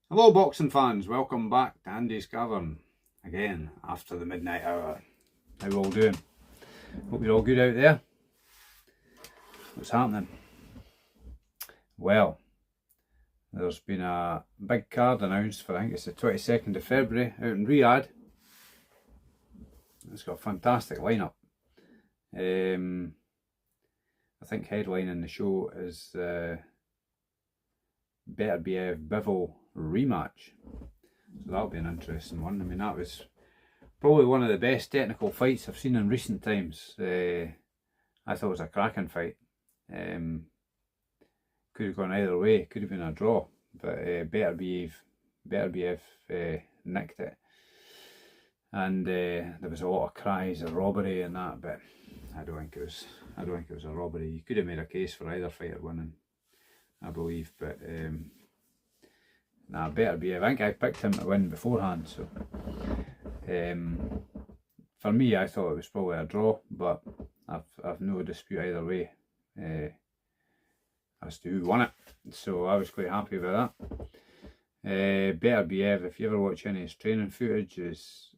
Hello boxing fans, welcome back to Andy's Cavern again after the midnight hour. How you all doing? Hope you're all good out there. What's happening? Well, there's been a big card announced for, I think it's the 22nd of February out in Riyadh. It's got a fantastic lineup. I think headlining the show is Better BF Bivol rematch, so that'll be an interesting one. I mean, that was probably one of the best technical fights I've seen in recent times. I thought it was a cracking fight. Could have gone either way, could have been a draw, but Better BF nicked it, and there was a lot of cries of robbery and that, but I don't think it was a robbery. You could have made a case for either fighter winning, I believe, but nah, Better BF. I think I picked him to win beforehand, so for me, I thought it was probably a draw, but I've no dispute either way as to who won it, so I was quite happy with that. Better BF, if you ever watch any of his training footage, he's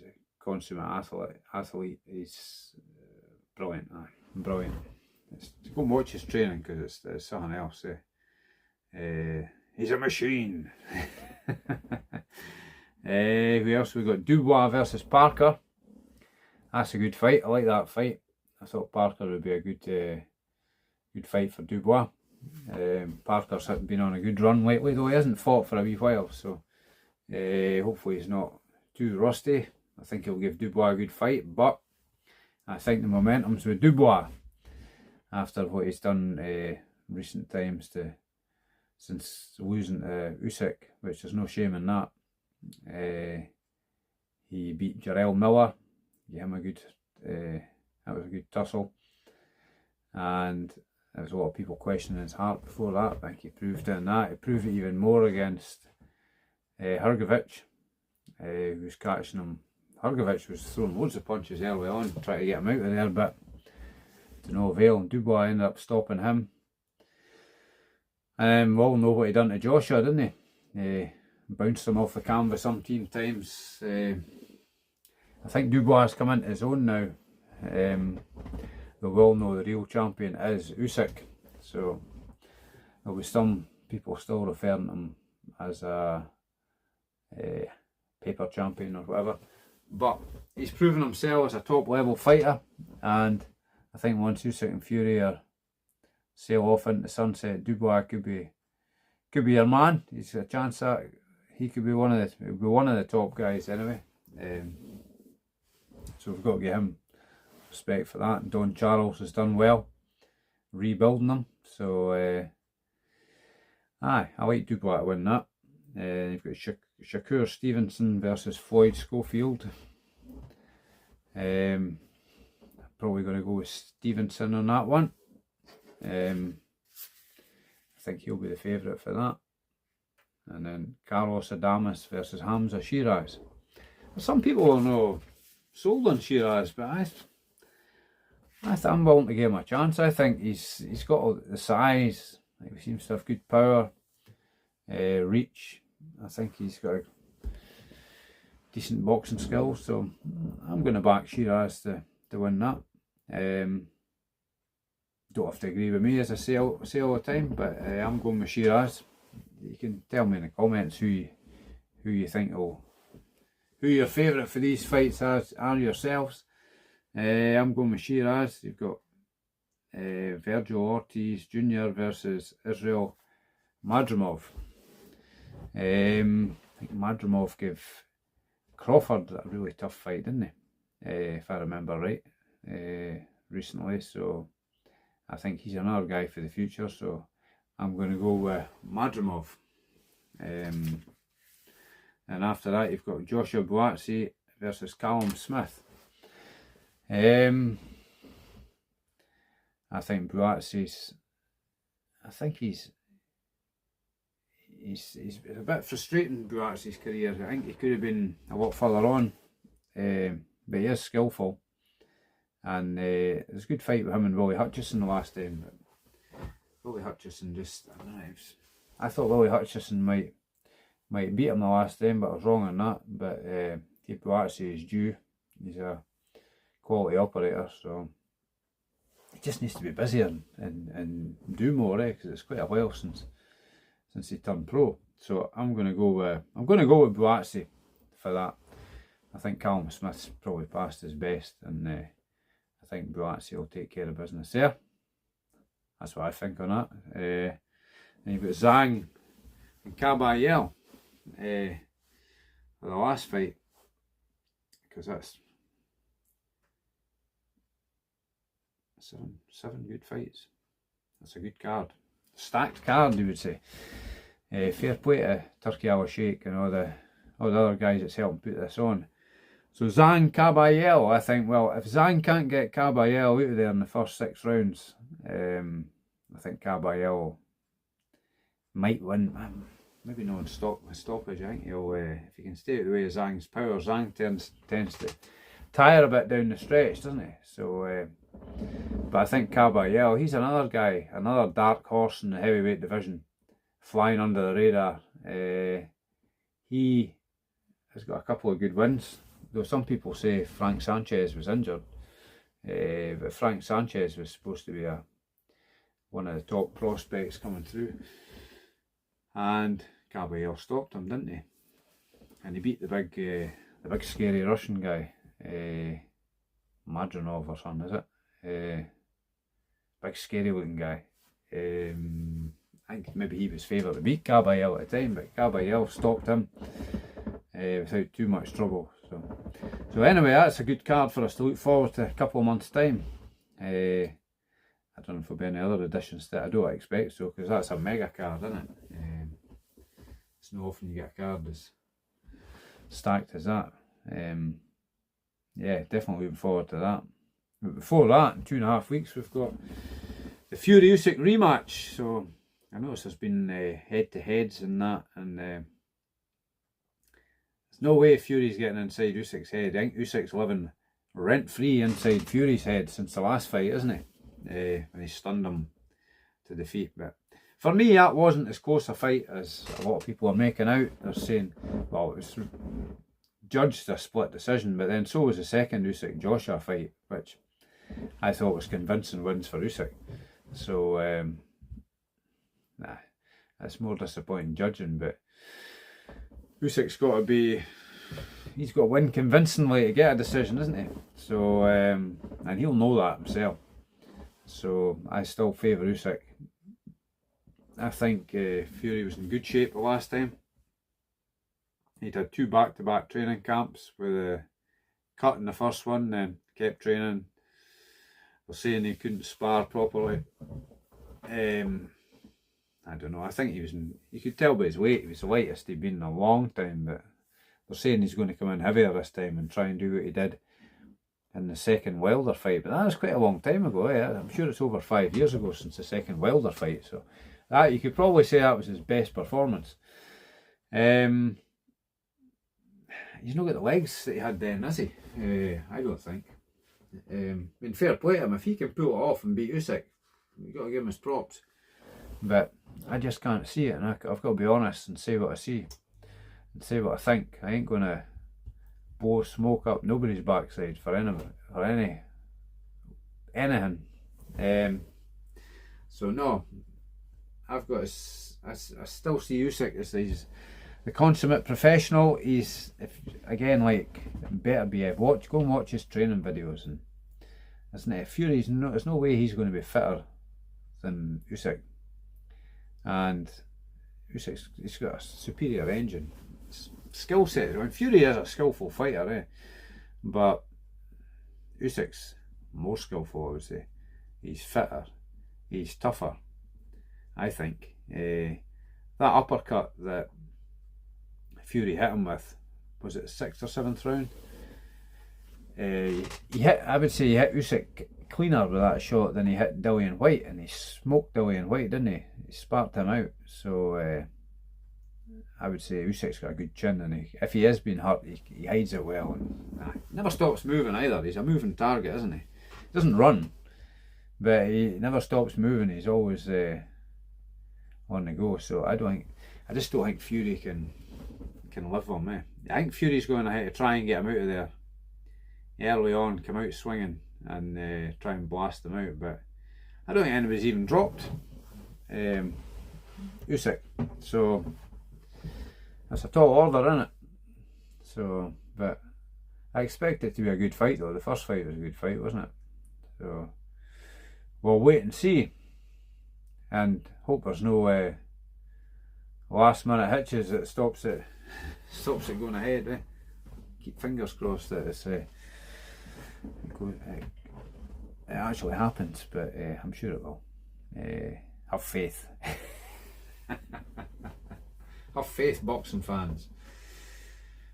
a consummate athlete. He's brilliant, brilliant. Go and watch his training because it's something else. He's a machine. Who else we got? Dubois versus Parker. That's a good fight. I like that fight. I thought Parker would be a good fight for Dubois. Parker's been on a good run lately, though he hasn't fought for a wee while, so hopefully he's not too rusty. I think he'll give Dubois a good fight, but I think the momentum's with Dubois after what he's done recent times since losing to Usyk, which there's no shame in that. He beat Jarrell Miller, gave him a good, that was a good tussle, and there was a lot of people questioning his heart before that. I think he proved it in that. He proved it even more against Hrgovic, who was catching him. Hrgovic was throwing loads of punches early on, trying to get him out of there, but to no avail. Dubois ended up stopping him. We all know what he done to Joshua, didn't he? Bounced him off the canvas umpteen times. I think Dubois has come into his own now. We all know the real champion is Usyk, so there'll be some people still referring to him as a paper champion or whatever, but he's proven himself as a top level fighter, and I think once Usyk and Fury sail off into the sunset, Dubois could be your man. He's a chance that he could be one of the top guys anyway. So we've got to give him respect for that. And Don Charles has done well rebuilding them. So I like Dubois to win that. You've got Shakur Stevenson versus Floyd Schofield. Probably going to go with Stevenson on that one. I think he'll be the favourite for that. And then Carlos Adames versus Hamza Shiraz. Some people are no sold on Shiraz, but I'm willing to give him a chance. I think he's got the size. He seems to have good power, reach. I think he's got decent boxing skills, so I'm going to back Shiraz to win that. Don't have to agree with me, as I say all the time, but I'm going with Shiraz. You can tell me in the comments who you think who your favourite for these fights are yourselves. I'm going with Shiraz. You've got Virgil Ortiz Jr. versus Israel Madrimov. I think Madrimov gave Crawford a really tough fight, didn't he? If I remember right, recently. So I think he's another guy for the future. So I'm going to go with Madrimov. And after that, you've got Joshua Buatsi versus Callum Smith. I think Buatsi's. I think he's a bit frustrating, Buatsi's career. I think he could have been a lot further on, but he is skillful. And it was a good fight with him and Willie Hutchison the last time. But Willie Hutchison just, I don't know, I thought Willie Hutchison might Might beat him the last time, but I was wrong on that. But Buatsi is due. He's a quality operator, so he just needs to be busier and do more, because it's quite a while since he turned pro. So I'm going to go with Buatsi for that. I think Callum Smith's probably past his best, and I think Buatsi will take care of business there. That's what I think on that. Then you've got Zhang and Kabayel for the last fight, because that's seven good fights. That's a good card, stacked card, you would say. Fair play to Turki Alasheik and all the other guys that's helping put this on. So Zhang Kabayel, I think, well, if Zhang can't get Kabayel out of there in the first 6 rounds, I think Kabayel might win. Maybe not stoppage. I think he'll, if he can stay out of the way of Zhang's power. Zhang tends to tire a bit down the stretch, doesn't he? So, but I think Kabayel, he's another guy, another dark horse in the heavyweight division, flying under the radar. He has got a couple of good wins, though some people say Frank Sanchez was injured. But Frank Sanchez was supposed to be one of the top prospects coming through, and Kabayel stopped him, didn't he? And he beat the big scary Russian guy, Madronov or something, is it? Big scary looking guy. I think maybe he was favourite to beat Kabayel at the time, but Kabayel stopped him without too much trouble. So anyway, that's a good card for us to look forward to a couple of months' time. I don't know if there'll be any other additions to it. I don't expect so, because that's a mega card, isn't it? It's not often you get a card as stacked as that. Yeah, definitely looking forward to that. But before that, in 2.5 weeks, we've got the Fury Usyk rematch. So I notice there's been head-to-heads and that, and there's no way Fury's getting inside Usyk's head. I think Usyk's living rent-free inside Fury's head since the last fight, isn't he? When he stunned him to defeat. But for me, that wasn't as close a fight as a lot of people are making out. They're saying, well, it was judged a split decision, but then so was the second Usyk-Joshua fight, which I thought was convincing wins for Usyk. So, nah, that's more disappointing judging, but Usyk's got to be, he's got to win convincingly to get a decision, isn't he? So, and he'll know that himself. So, I still favour Usyk. I think Fury was in good shape the last time. He'd had 2 back-to-back training camps with a cut in the first one, then kept training. They're saying he couldn't spar properly. I don't know, I think he was you could tell by his weight, he was the lightest he'd been in a long time, but they're saying he's going to come in heavier this time and try and do what he did in the second Wilder fight. But that was quite a long time ago, I'm sure it's over 5 years ago since the second Wilder fight, so that you could probably say that was his best performance. He's not got the legs that he had then, has he? I don't think. In fair play to him, if he can pull it off and beat Usyk, you've got to give him his props. But I just can't see it, and I've got to be honest and say what I see and say what I think. I ain't going to blow smoke up nobody's backside for anything. So no, I've got I still see Usyk as the consummate professional. He's, again, like, better be go and watch his training videos, and isn't it? Fury's there's no way he's going to be fitter than Usyk, and he's got a superior engine, skill set. I mean, Fury is a skillful fighter, but Usyk's more skillful, I would say. He's fitter, he's tougher, I think. That uppercut that Fury hit him with, was it the 6th or 7th round? I would say he hit Usyk cleaner with that shot than he hit Dillian White, and he smoked Dillian White, didn't he? He sparked him out. So I would say Usyk's got a good chin, and if he is being hurt, he hides it well, and never stops moving either. He's a moving target, isn't he? He doesn't run, but he never stops moving. He's always on the go. So I just don't think Fury can can live on, eh? I think Fury's going to have to try and get him out of there early on, come out swinging and try and blast them out, but I don't think anybody's even dropped Usyk, so that's a tall order, isn't it? So, but I expect it to be a good fight though. The first fight was a good fight, wasn't it? So we'll wait and see, and hope there's no last minute hitches that stops it going ahead. Keep fingers crossed that it actually happens, but I'm sure it will. Have faith. Have faith, boxing fans.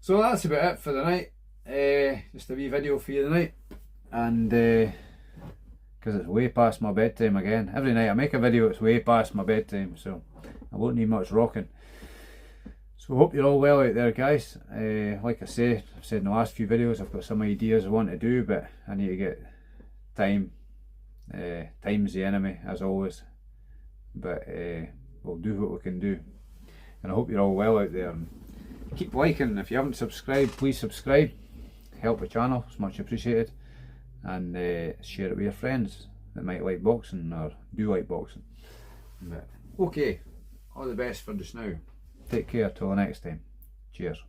So that's about it for the night. Just a wee video for you tonight, and because it's way past my bedtime again. Every night I make a video, it's way past my bedtime, so I won't need much rocking. So hope you're all well out there, guys. Like I say, I've said in the last few videos, I've got some ideas I want to do, but I need to get time. Time's the enemy, as always, but we'll do what we can do, and I hope you're all well out there. And keep liking. If you haven't subscribed, please subscribe, help the channel, it's much appreciated, and share it with your friends that might like boxing or do like boxing. But okay, all the best for just now. Take care till the next time. Cheers.